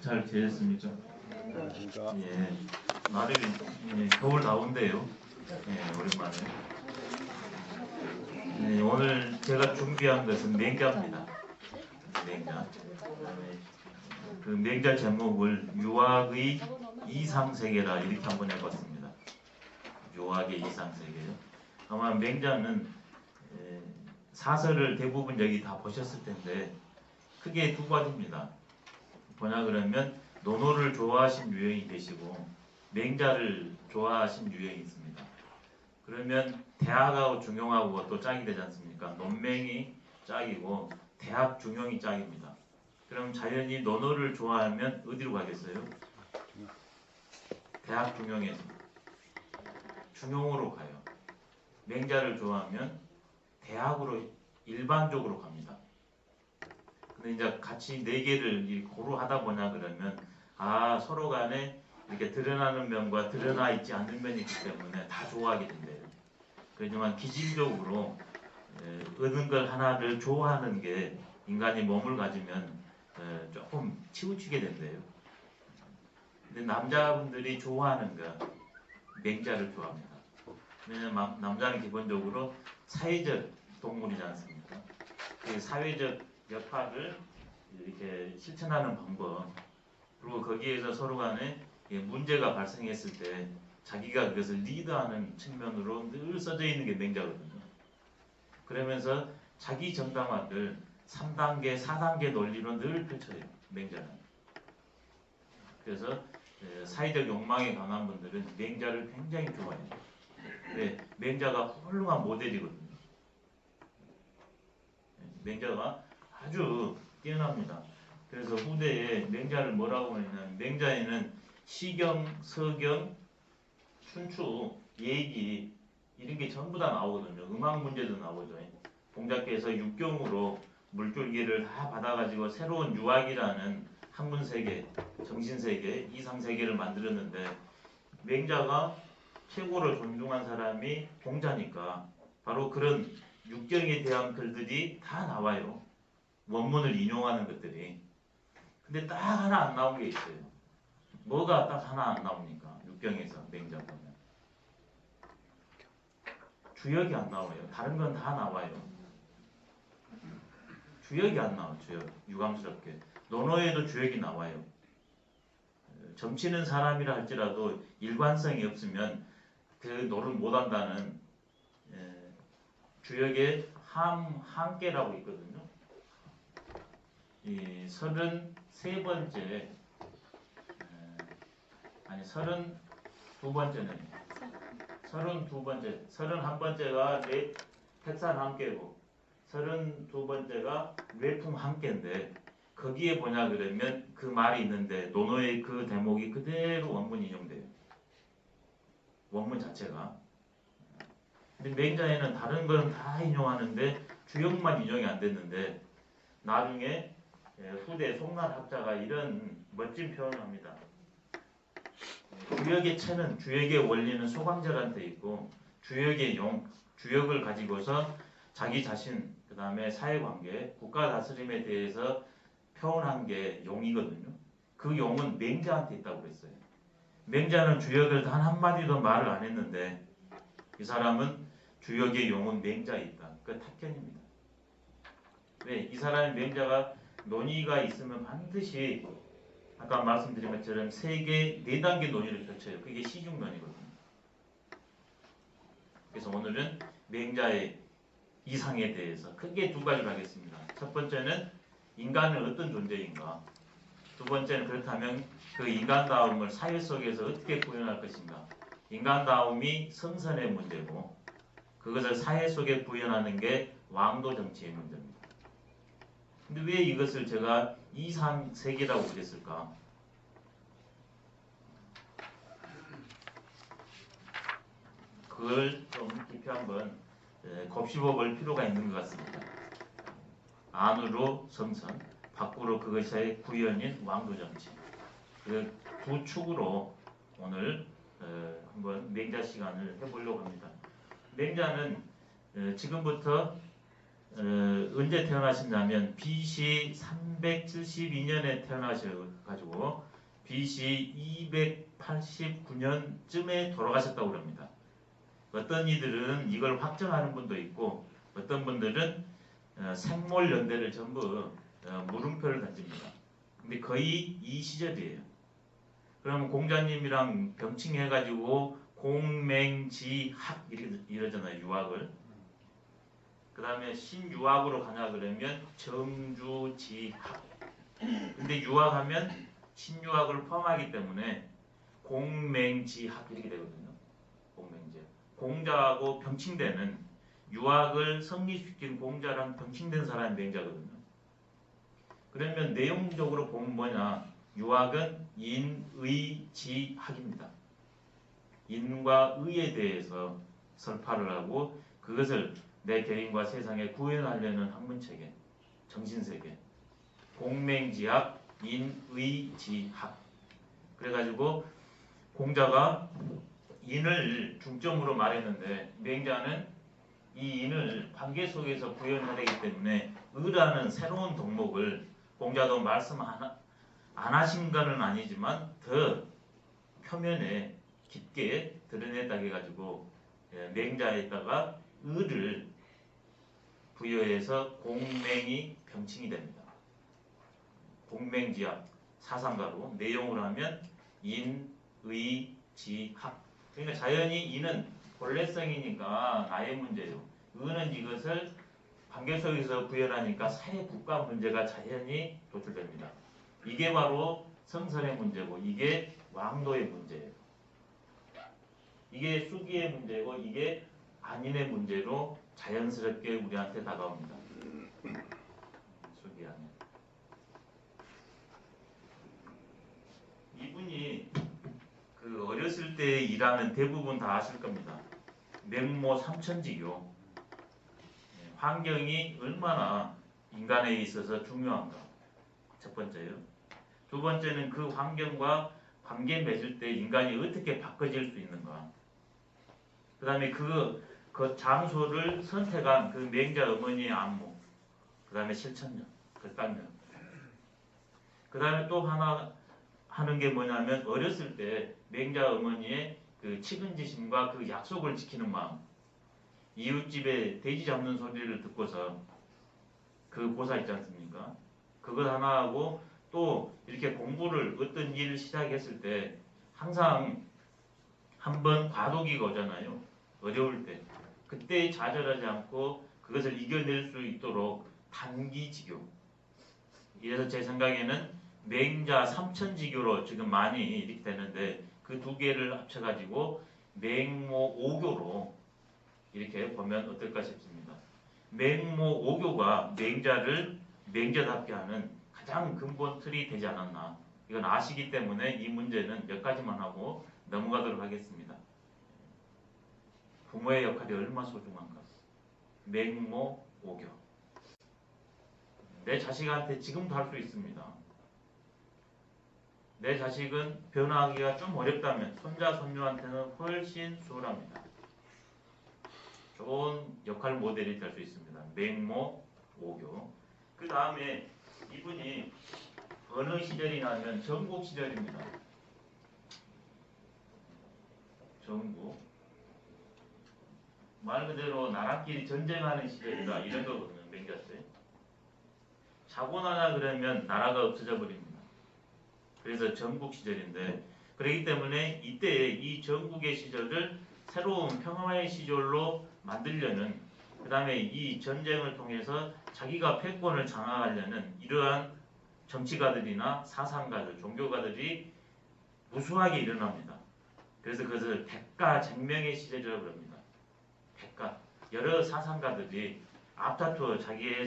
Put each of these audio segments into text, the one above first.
잘 지냈습니까? 예, 나름이 겨울 나온대요. 예, 오랜만에. 예, 오늘 제가 준비한 것은 맹자입니다. 맹자. 그 맹자 제목을 유학의 이상세계라 이렇게 한번 해봤습니다. 유학의 이상세계요. 아마 맹자는 사설을 대부분 여기 다 보셨을 텐데 크게 두 가지입니다. 뭐냐 그러면 논어를 좋아하신 유형이 계시고 맹자를 좋아하신 유형이 있습니다. 그러면 대학하고 중용하고 또 짝이 되지 않습니까? 논맹이 짝이고 대학 중용이 짝입니다. 그럼 자연히 논어를 좋아하면 어디로 가겠어요? 대학 중용에서 중용으로 가요. 맹자를 좋아하면 대학으로 일반적으로 갑니다. 근데 이제 같이 네 개를 고루 하다 보냐 그러면 서로 간에 이렇게 드러나는 면과 드러나 있지 않는 면이 있기 때문에 다 좋아하게 된대요. 그렇지만 기질적으로 얻은 걸 하나를 좋아하는 게 인간이 몸을 가지면 조금 치우치게 된대요. 근데 남자분들이 좋아하는 거 맹자를 좋아합니다. 왜냐면 남자는 기본적으로 사회적 동물이지 않습니까? 그 사회적 역할을 이렇게 실천하는 방법, 그리고 거기에서 서로 간에 문제가 발생했을 때 자기가 그것을 리드하는 측면으로 늘 써져 있는 게 맹자거든요. 그러면서 자기 정당화를 3단계, 4단계 논리로 늘 펼쳐요. 맹자는. 그래서 사회적 욕망이 강한 분들은 맹자를 굉장히 좋아해요. 네, 맹자가 훌륭한 모델이거든요. 맹자가 아주 뛰어납니다. 그래서 후대에 맹자를 뭐라고 하냐면 맹자에는 시경, 서경, 춘추, 예기 이런 게 전부 다 나오거든요. 음악 문제도 나오죠. 공자께서 육경으로 물줄기를 다 받아가지고 새로운 유학이라는 학문세계, 정신세계, 이상세계를 만들었는데 맹자가 최고로 존중한 사람이 공자니까 바로 그런 육경에 대한 글들이 다 나와요. 원문을 인용하는 것들이. 근데 딱 하나 안 나온 게 있어요. 뭐가 딱 하나 안 나옵니까? 육경에서 맹자 보면. 주역이 안 나와요. 다른 건 다 나와요. 주역이 안 나와요. 주역. 유감스럽게. 논어에도 주역이 나와요. 점치는 사람이라 할지라도 일관성이 없으면 그 노를 못한다는 주역의 함께라고 있거든요. 이 33번째 아니 32번째는 32번째 31번째가 택산 함께고 32번째가 뇌풍 함께인데 거기에 뭐냐 그러면 그 말이 있는데 논어의 그 대목이 그대로 원문 인용돼요. 원문 자체가. 근데 맹자에는 다른 건 다 인용하는데 주역만 인용이 안 됐는데 나중에 후대 송날학자가 이런 멋진 표현을 합니다. 주역의 체는 주역의 원리는 소강절한테 있고 주역의 용, 주역을 가지고서 자기 자신, 그 다음에 사회관계, 국가 다스림에 대해서 표현한 게 용이거든요. 그 용은 맹자한테 있다고 그랬어요. 맹자는 주역을 단 한마디도 말을 안 했는데 이 사람은 주역의 용은 맹자에 있다. 그 탑견입니다. 왜? 이 사람의 맹자가 논의가 있으면 반드시 아까 말씀드린 것처럼 4단계 논의를 펼쳐요. 그게 시중론이거든요. 그래서 오늘은 맹자의 이상에 대해서 크게 두 가지를 하겠습니다. 첫 번째는 인간은 어떤 존재인가? 두 번째는 그렇다면 그 인간다움을 사회 속에서 어떻게 구현할 것인가? 인간다움이 성선의 문제고 그것을 사회 속에 구현하는 게 왕도 정치의 문제입니다. 근데 왜 이것을 제가 이상세계라고 그랬을까? 그걸 좀 깊이 한번 곱씹어 볼 필요가 있는 것 같습니다. 안으로 성선, 밖으로 그것의 구현인 왕도 정치. 그 두 축으로 오늘 한번 맹자 시간을 해보려고 합니다. 맹자는 지금부터 언제 태어나셨냐면 BC 372년에 태어나셔가지고 BC 289년쯤에 돌아가셨다고 합니다. 어떤 이들은 이걸 확정하는 분도 있고 어떤 분들은 생몰 연대를 전부 물음표를 던집니다. 근데 거의 이 시절이에요. 그러면 공자님이랑 병칭해가지고 공맹지학 이러잖아요. 유학을. 그 다음에 신유학으로 가냐 그러면 정주지학. 근데 유학하면 신유학을 포함하기 때문에 공맹지학 이렇게 되거든요. 공맹지학. 공자하고 병칭되는 유학을 성립시킨 공자랑 병칭된 사람이 맹자거든요. 그러면 내용적으로 보면 뭐냐? 유학은 인의지학입니다. 인과 의에 대해서 설파를 하고 그것을 내 개인과 세상에 구현하려는 학문체계, 정신세계, 공맹지학, 인의지학. 그래가지고 공자가 인을 중점으로 말했는데 맹자는 이 인을 관계 속에서 구현해야 되기 때문에 의라는 새로운 덕목을 공자도 말씀 안 하신 것은 아니지만 더 표면에 깊게 드러냈다 해가지고 맹자에다가 의를 부여해서 공맹이 병칭이 됩니다. 공맹지학 사상가로 내용으로 하면 인의지학. 그러니까 자연히 인은 본래성이니까 나의 문제예요. 의는 이것을 관계 속에서 구현하니까 사회 국가 문제가 자연히 도출됩니다. 이게 바로 성선의 문제고 이게 왕도의 문제예요. 이게 수기의 문제고 이게 안인의 문제로 자연스럽게 우리한테 다가옵니다. 수기 안인. 이분이 그 어렸을 때 일하면 대부분 다 아실 겁니다. 맹모 삼천지교. 환경이 얼마나 인간에 있어서 중요한가. 첫 번째요. 두 번째는 그 환경과 관계 맺을 때 인간이 어떻게 바꿔질 수 있는가. 그 다음에 그 장소를 선택한 그 맹자 어머니의 안목. 그 다음에 실천력, 결단력. 그 다음에 또 하나 하는 게 뭐냐면 어렸을 때 맹자 어머니의 그 측은지심과 그 약속을 지키는 마음. 이웃집에 돼지 잡는 소리를 듣고서 그 고사 있지 않습니까? 그것 하나 하고 또 이렇게 공부를 어떤 일을 시작했을 때 항상 한번 과도기가 오잖아요. 어려울 때. 그때 좌절하지 않고 그것을 이겨낼 수 있도록 단기지교. 이래서 제 생각에는 맹자 삼천지교로 지금 많이 이렇게 되는데 그 두 개를 합쳐가지고 맹모 오교로 이렇게 보면 어떨까 싶습니다. 맹모 오교가 맹자를 맹자답게 하는 가장 근본 틀이 되지 않았나. 이건 아시기 때문에 이 문제는 여기까지만 하고 넘어가도록 하겠습니다. 부모의 역할이 얼마나 소중한가. 맹모 오교. 내 자식한테 지금도 할 수 있습니다. 내 자식은 변화하기가 좀 어렵다면 손자 손녀한테는 훨씬 수월합니다. 좋은 역할 모델이 될 수 있습니다. 맹모 오교. 그 다음에 이분이 어느 시절이냐면 전국 시절입니다. 전국. 말 그대로 나라끼리 전쟁하는 시절이다. 이런 거거든요. 맹자 때. 자고 나냐 그러면 나라가 없어져 버립니다. 그래서 전국 시절인데 그렇기 때문에 이때 이 전국의 시절을 새로운 평화의 시절로 만들려는 그 다음에 이 전쟁을 통해서 자기가 패권을 장악하려는 이러한 정치가들이나 사상가들, 종교가들이 무수하게 일어납니다. 그래서 그것을 백가쟁명의 시절이라고 합니다. 백가. 여러 사상가들이 앞다투어 자기의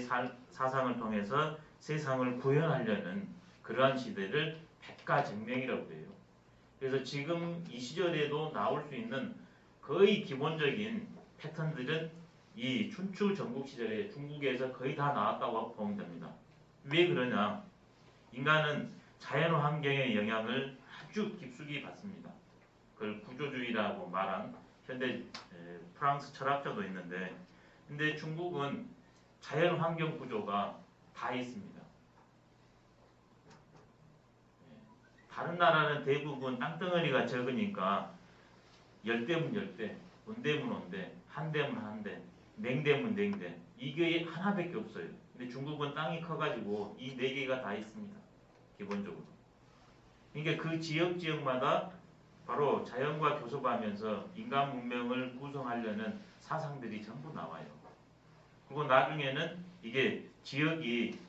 사상을 통해서 세상을 구현하려는 그러한 시대를 백가쟁명이라고 해요. 그래서 지금 이 시절에도 나올 수 있는 거의 기본적인 패턴들은 이 춘추 전국 시절에 중국에서 거의 다 나왔다고 보면 됩니다. 왜 그러냐? 인간은 자연 환경의 영향을 아주 깊숙이 받습니다. 그걸 구조주의라고 말한 현대 프랑스 철학자도 있는데 근데 중국은 자연 환경 구조가 다 있습니다. 다른 나라는 대부분 땅덩어리가 적으니까 열대면 열대, 온대면 온대, 한대면 한대, 냉대면 냉대, 이게 하나밖에 없어요. 근데 중국은 땅이 커가지고 이 네 개가 다 있습니다. 기본적으로. 그러니까 그 지역마다 바로 자연과 교섭하면서 인간 문명을 구성하려는 사상들이 전부 나와요. 그리고 나중에는 이게 지역이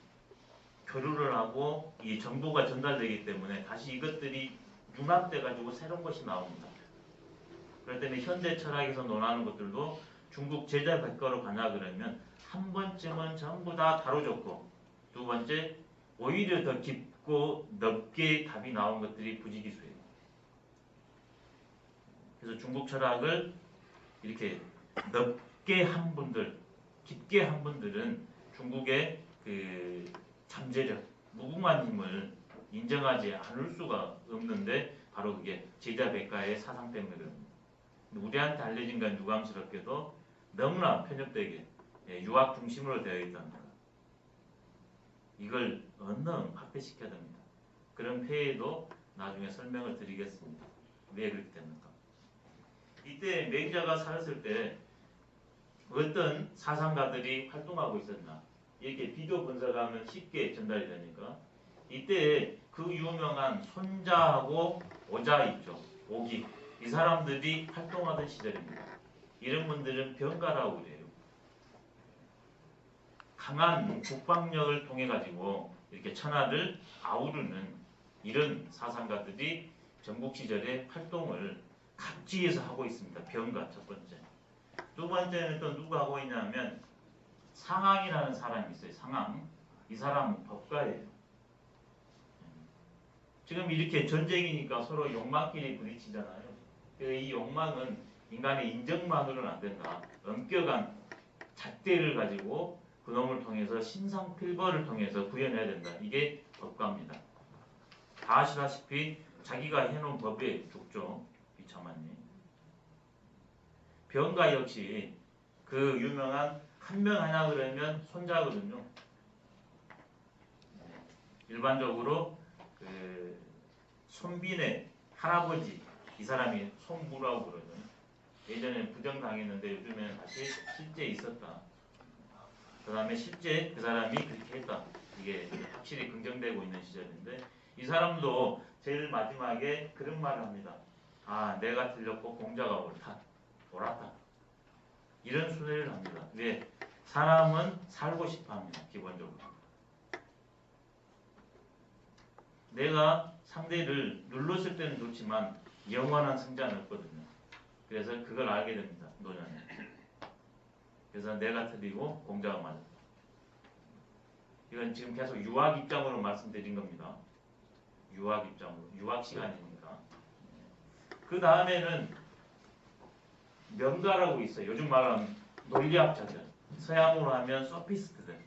교류를 하고 이 정보가 전달되기 때문에 다시 이것들이 융합돼 가지고 새로운 것이 나옵니다. 그럴 때는 현대 철학에서 논하는 것들도 중국 제자백과로 가냐 그러면 한 번쯤은 전부 다 다뤄졌고, 두 번째 오히려 더 깊고 넓게 답이 나온 것들이 부지기수예요. 그래서 중국 철학을 이렇게 넓게 한 분들, 깊게 한 분들은 중국의 그 잠재력, 무궁한 힘을 인정하지 않을 수가 없는데 바로 그게 제자백과의 사상 때문에 그럽니다. 우리한테 알려진 건 유감스럽게도 너무나 편협되게 유학 중심으로 되어 있다는 것. 이걸 얼른 확대시켜야 됩니다. 그런 폐해도 나중에 설명을 드리겠습니다. 왜 그렇게 됩니까? 이때 맹자가 살았을 때 어떤 사상가들이 활동하고 있었나, 이렇게 비교 분석하면 쉽게 전달이 되니까, 이때 그 유명한 손자하고 오자 있죠. 오기. 이 사람들이 활동하던 시절입니다. 이런 분들은 병가라고 그래요. 강한 국방력을 통해 가지고 이렇게 천하를 아우르는 이런 사상가들이 전국 시절에 활동을 각지에서 하고 있습니다. 병가 첫 번째. 두 번째는 또 누가 하고 있냐면 상황이라는 사람이 있어요. 상황. 이 사람은 법가예요. 지금 이렇게 전쟁이니까 서로 욕망끼리 부딪히잖아요. 이 욕망은 인간의 인정만으로는 안 된다. 엄격한 잣대를 가지고 그놈을 통해서 신상필벌을 통해서 구현해야 된다. 이게 법가입니다. 다 아시다시피 자기가 해놓은 법에 죽죠. 비참하니. 병가 역시 그 유명한 한 명 하나 그러면 손자거든요. 일반적으로 그 손빈의 할아버지, 이 사람이 손부라고 그러죠. 예전에 부정당했는데 요즘에는 다시 실제 있었다. 그 다음에 실제 그 사람이 그렇게 했다. 이게 확실히 긍정되고 있는 시절인데, 이 사람도 제일 마지막에 그런 말을 합니다. 아, 내가 틀렸고 공자가 옳았다. 이런 순회를 합니다. 왜? 사람은 살고 싶어 합니다. 기본적으로. 내가 상대를 눌렀을 때는 좋지만 영원한 승자는 없거든요. 그래서 그걸 알게 됩니다. 노년에. 그래서 내가 틀리고 공자가 맞았다. 이건 지금 계속 유학 입장으로 말씀드린 겁니다. 유학 입장으로. 유학 시간이니까. 그 다음에는 명가라고 있어요. 요즘 말하면 논리학자들. 서양으로 하면 소피스트들.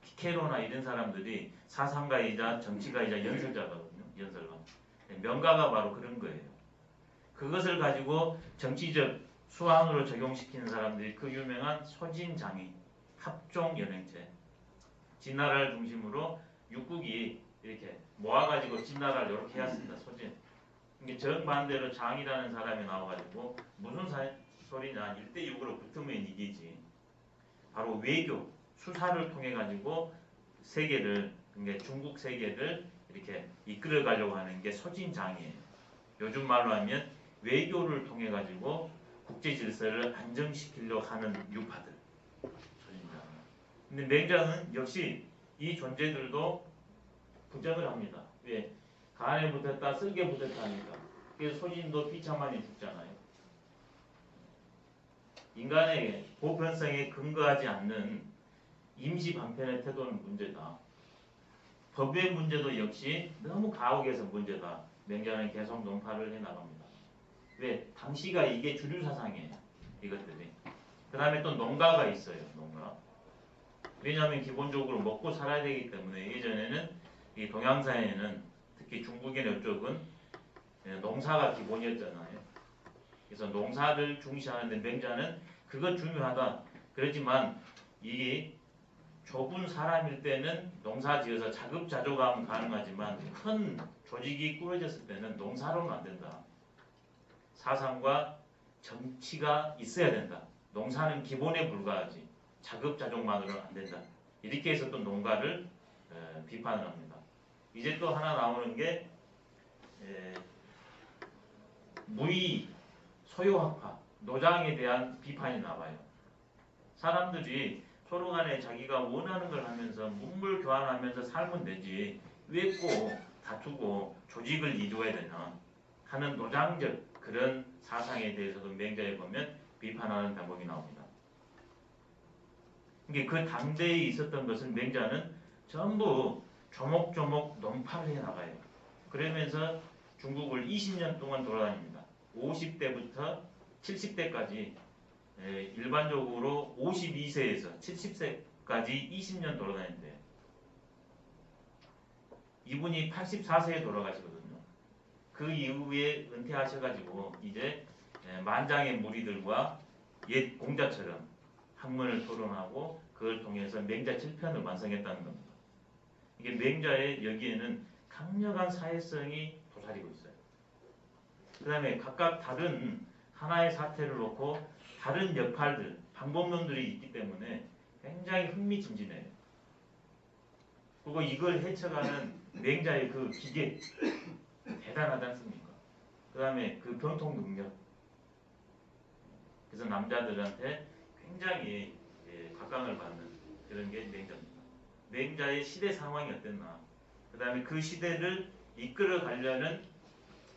피케로나 이런 사람들이 사상가이자 정치가이자 연설자거든요. 연설가. 명가가 바로 그런 거예요. 그것을 가지고 정치적 수완으로 적용시키는 사람들이 그 유명한 소진장이 합종연행체. 진나라를 중심으로 육국이 이렇게 모아가지고 진나라를 이렇게 해왔습니다. 소진. 이게 정반대로 장이라는 사람이 나와가지고 무슨 소리냐, 1대6으로 붙으면 이기지. 바로 외교, 수사를 통해 가지고 세계를, 그러니까 중국 세계를 이렇게 이끌어 가려고 하는 게 소진장이에요. 요즘 말로 하면 외교를 통해 가지고 국제 질서를 안정시키려고 하는 유파들. 소진장. 근데 맹자는 역시 이 존재들도 부정을 합니다. 왜? 간에 붙었다, 쓸개 붙었다 하니까. 그래서 소진도 비참하니 죽잖아요. 인간의 보편성에 근거하지 않는 임시 방편의 태도는 문제다. 법의 문제도 역시 너무 가혹해서 문제다. 맹자는 계속 논파를 해나갑니다. 왜? 당시가 이게 주류 사상이에요. 이것들이. 그 다음에 또 농가가 있어요. 농가. 왜냐하면 기본적으로 먹고 살아야 되기 때문에 예전에는 이 동양사에는 특히 중국이나 이쪽은 농사가 기본이었잖아요. 그래서 농사를 중시하는데 맹자는 그건 중요하다. 그렇지만 이게 좁은 사람일 때는 농사지어서 자급자족하면 가능하지만 큰 조직이 꾸려졌을 때는 농사로는 안 된다. 사상과 정치가 있어야 된다. 농사는 기본에 불과하지 자급자족만으로는 안 된다. 이렇게 해서 또 농가를 비판을 합니다. 이제 또 하나 나오는 게 무의 소유학파 노장에 대한 비판이 나와요. 사람들이 서로 간에 자기가 원하는 걸 하면서 문물 교환하면서 살면 되지 왜 꼭 다투고 조직을 이루어야 되나 하는 노장적 그런 사상에 대해서도 맹자에 보면 비판하는 대목이 나옵니다. 그 당대에 있었던 것은 맹자는 전부 조목조목 논파를 해나가요. 그러면서 중국을 20년 동안 돌아다닙니다. 50대부터 70대까지 일반적으로 52세에서 70세까지 20년 돌아다닌대요. 이분이 84세에 돌아가시거든요. 그 이후에 은퇴하셔가지고 이제 만장의 무리들과 옛 공자처럼 학문을 토론하고 그걸 통해서 맹자 7편을 완성했다는 겁니다. 이게 맹자의 여기에는 강력한 사회성이 도사리고 있어요. 그 다음에 각각 다른 하나의 사태를 놓고 다른 역할들, 방법론들이 있기 때문에 굉장히 흥미진진해요. 그리고 이걸 헤쳐가는 맹자의 그 기계 대단하지 않습니까? 그 다음에 그 변통 능력. 그래서 남자들한테 굉장히 각광을 받는 그런 게 맹자입니다. 맹자의 시대 상황이 어땠나. 그 다음에 그 시대를 이끌어 가려는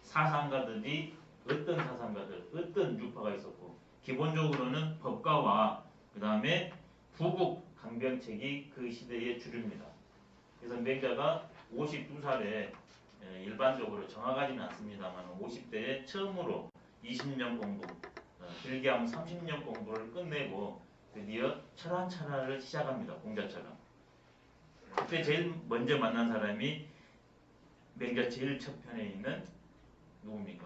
사상가들이 어떤 사상가들, 어떤 유파가 있었고 기본적으로는 법가와 그 다음에 부국 강병책이 그 시대의 주류입니다. 그래서 맹자가 52살에 일반적으로 정확하지는 않습니다만 50대에 처음으로 20년 공부, 길게 하면 30년 공부를 끝내고 드디어 철학찬화를 시작합니다. 공자처럼. 그때 제일 먼저 만난 사람이 맹자 제일 첫 편에 있는 누굽니까?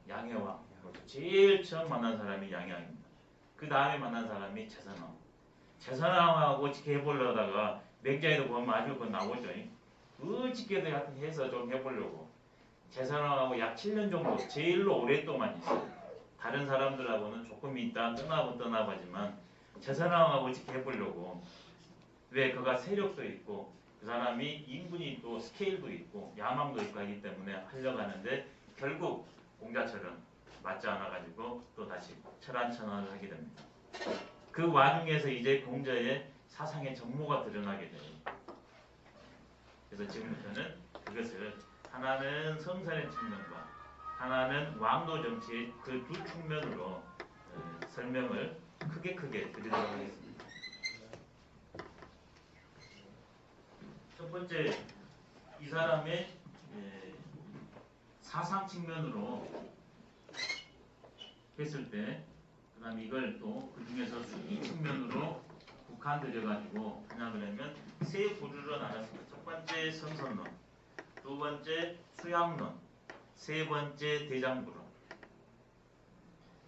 양해왕. 제일 처음 만난 사람이 양해왕입니다. 그 다음에 만난 사람이 제선왕. 제선왕하고 어떻게 해보려다가 맹자에도 보면 아주 그거 나오죠. 어떻게든 해서 좀 해보려고. 제선왕하고 약 7년 정도 제일로 오랫동안 있어요. 다른 사람들하고는 조금 있다 떠나고 하지만 제선왕하고 어떻게 해보려고. 왜 그가 세력도 있고 그 사람이 인분이 또 스케일도 있고 야망도 있고 하기 때문에 하려고 하는데 결국 공자처럼 맞지 않아가지고 또 다시 철안천하를 하게 됩니다. 그 와중에서 이제 공자의 사상의 전모가 드러나게 돼요. 그래서 지금부터는 그것을 하나는 성선의 측면과 하나는 왕도 정치의 그 두 측면으로 설명을 크게 드리도록 하겠습니다. 첫 번째, 이 사람의 사상 측면으로 했을 때, 그 다음에 이걸 또 그 중에서 수기 측면으로 국한들여가지고 하냐 그러면 세 부류로 나눴습니다. 첫 번째 성선론, 두 번째 수양론, 세 번째 대장부론.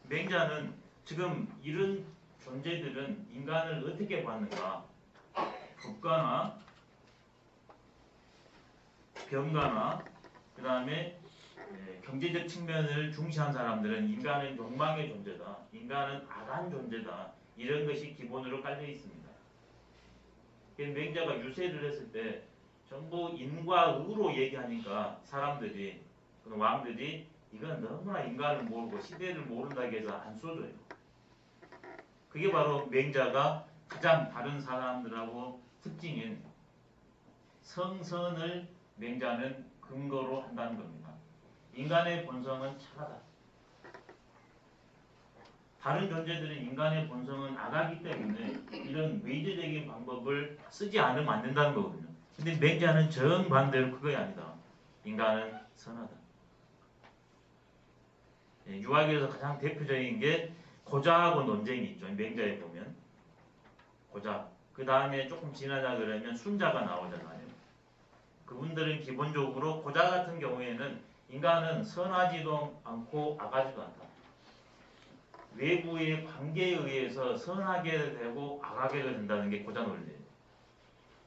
맹자는 지금 이런 존재들은 인간을 어떻게 봤는가? 국가나 병가나 그 다음에 경제적 측면을 중시한 사람들은 인간은 욕망의 존재다. 인간은 악한 존재다. 이런 것이 기본으로 깔려 있습니다. 맹자가 유세를 했을 때 전부 인과 의로 얘기하니까 사람들이 왕들이 이건 너무나 인간을 모르고 시대를 모른다고 해서 안 써줘요. 그게 바로 맹자가 가장 다른 사람들하고 특징인 성선을 맹자는 근거로 한다는 겁니다. 인간의 본성은 착하다. 다른 존재들은 인간의 본성은 악하기 때문에 이런 외제적인 방법을 쓰지 않으면 안 된다는 거거든요. 근데 맹자는 정반대로 그거야 아니다. 인간은 선하다. 유학에서 가장 대표적인 게 고자하고 논쟁이 있죠. 맹자에 보면 고자. 그 다음에 조금 지나자 그러면 순자가 나오잖아요. 그분들은 기본적으로 고자 같은 경우에는 인간은 선하지도 않고 악하지도 않다. 외부의 관계에 의해서 선하게 되고 악하게 된다는 게 고자 논리예요.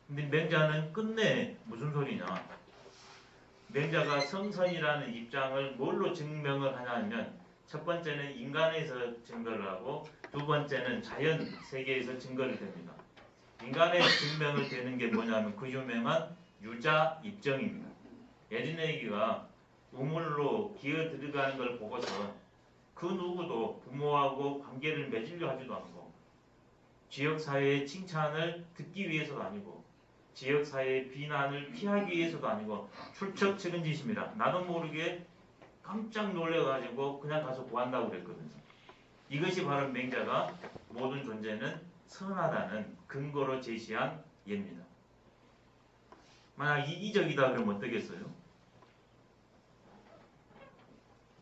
근데 맹자는 끝내 무슨 소리냐? 맹자가 성선이라는 입장을 뭘로 증명을 하냐면 첫 번째는 인간에서 증거를 하고 두 번째는 자연 세계에서 증거를 됩니다. 인간의 증명을 되는 게 뭐냐면 그 유명한 유자 입정입니다. 예린애기가 우물로 기어 들어가는 걸 보고서 그 누구도 부모하고 관계를 맺으려 하지도 않고 지역사회의 칭찬을 듣기 위해서도 아니고 지역사회의 비난을 피하기 위해서도 아니고 출처 측은지심이라 나도 모르게 깜짝 놀래가지고 그냥 가서 구한다고 그랬거든요. 이것이 바로 맹자가 모든 존재는 선하다는 근거로 제시한 예입니다. 만약 이기적이다 그러면 어떻겠어요?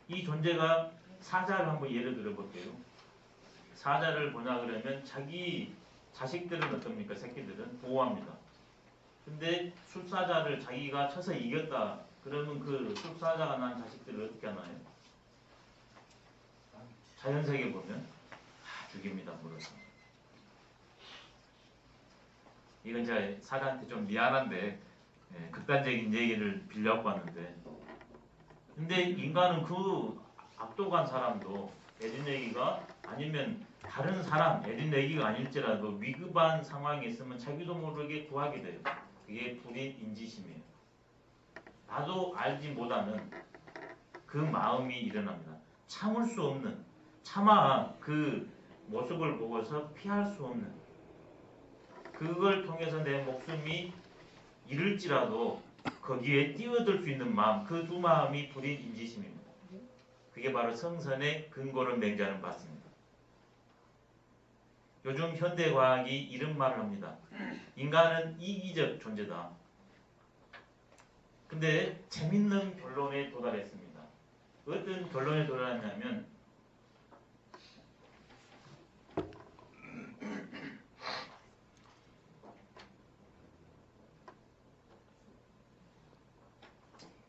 이 존재가 사자를 한번 예를 들어 볼게요. 사자를 보냐 그러면 자기 자식들은 어떻습니까? 새끼들은 보호합니다. 근데 숫사자를 자기가 쳐서 이겼다 그러면 그 숫사자가 난 자식들을 어떻게 하나요? 자연세계 보면 다 죽입니다. 물어서. 이건 제가 사자한테 좀 미안한데 극단적인 얘기를 빌려갖고 왔는데 근데 인간은 그 악독한 사람도 에린애기가 아니면 다른 사람 에린애기가 아닐지라도 위급한 상황에 있으면 자기도 모르게 구하게 돼요. 그게 불인 인지심이에요. 나도 알지 못하는 그 마음이 일어납니다. 참을 수 없는 차마 그 모습을 보고서 피할 수 없는 그걸 통해서 내 목숨이 잃을지라도 거기에 뛰어들 수 있는 마음 그 두 마음이 불인 인지심입니다. 그게 바로 성선의 근거로 맹자는 봤습니다. 요즘 현대과학이 이런 말을 합니다. 인간은 이기적 존재다. 근데 재밌는 결론에 도달했습니다. 어떤 결론에 도달했냐면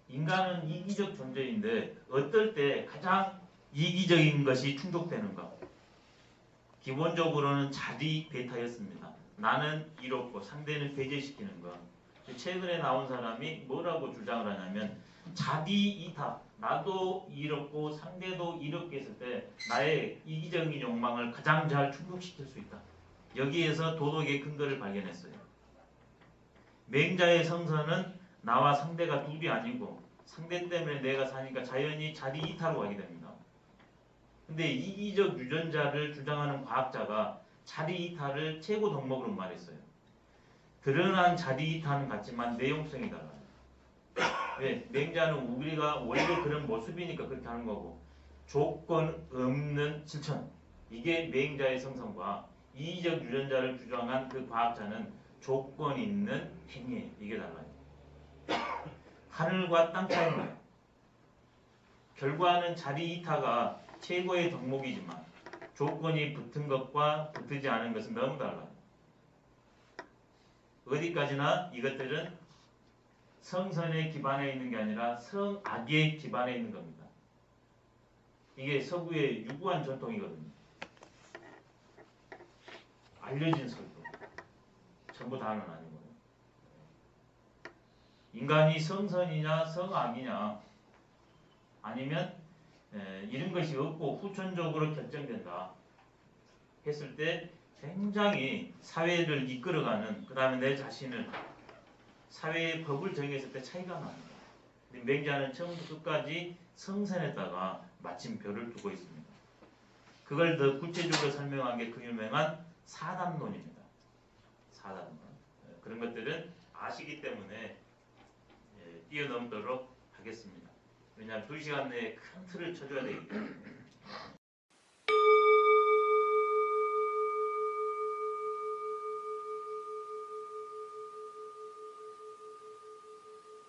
인간은 이기적 존재인데 어떨 때 가장 이기적인 것이 충족되는가? 기본적으로는 자리 배타였습니다. 나는 이롭고 상대는 배제시키는 것. 최근에 나온 사람이 뭐라고 주장을 하냐면 자기 이타, 나도 이롭고 상대도 이롭게 했을 때 나의 이기적인 욕망을 가장 잘 충족시킬 수 있다. 여기에서 도덕의 근거를 발견했어요. 맹자의 성선은 나와 상대가 둘이 아니고 상대 때문에 내가 사니까 자연히 자리 이타로 가게 됩니다. 근데 이기적 유전자를 주장하는 과학자가 자리 이타를 최고 덕목으로 말했어요. 드러난 자리 이타는 같지만 내용성이 달라요. 왜? 맹자는 우리가 원래 그런 모습이니까 그렇게 하는 거고 조건 없는 실천 이게 맹자의 성선과 이기적 유전자를 주장한 그 과학자는 조건 있는 행위 이게 달라요. 하늘과 땅 차이입니다. 결과는 자리 이타가 최고의 덕목이지만 조건이 붙은 것과 붙지 않은 것은 너무 달라요. 어디까지나 이것들은 성선에 기반해 있는 게 아니라 성악에 기반해 있는 겁니다. 이게 서구의 유구한 전통이거든요. 알려진 설도. 전부 다는 아니고요. 인간이 성선이냐 성악이냐 아니면 이런 것이 없고 후천적으로 결정된다 했을 때 굉장히 사회를 이끌어가는 그 다음에 내 자신을 사회의 법을 정했을 때 차이가 납니다. 맹자는 처음부터 끝까지 성선에다가 마침표를 두고 있습니다. 그걸 더 구체적으로 설명한 게 그 유명한 사담론입니다. 사담론. 그런 것들은 아시기 때문에 뛰어넘도록 하겠습니다. 왜냐하면 2시간 내에 큰 틀을 쳐줘야 되기 때문에.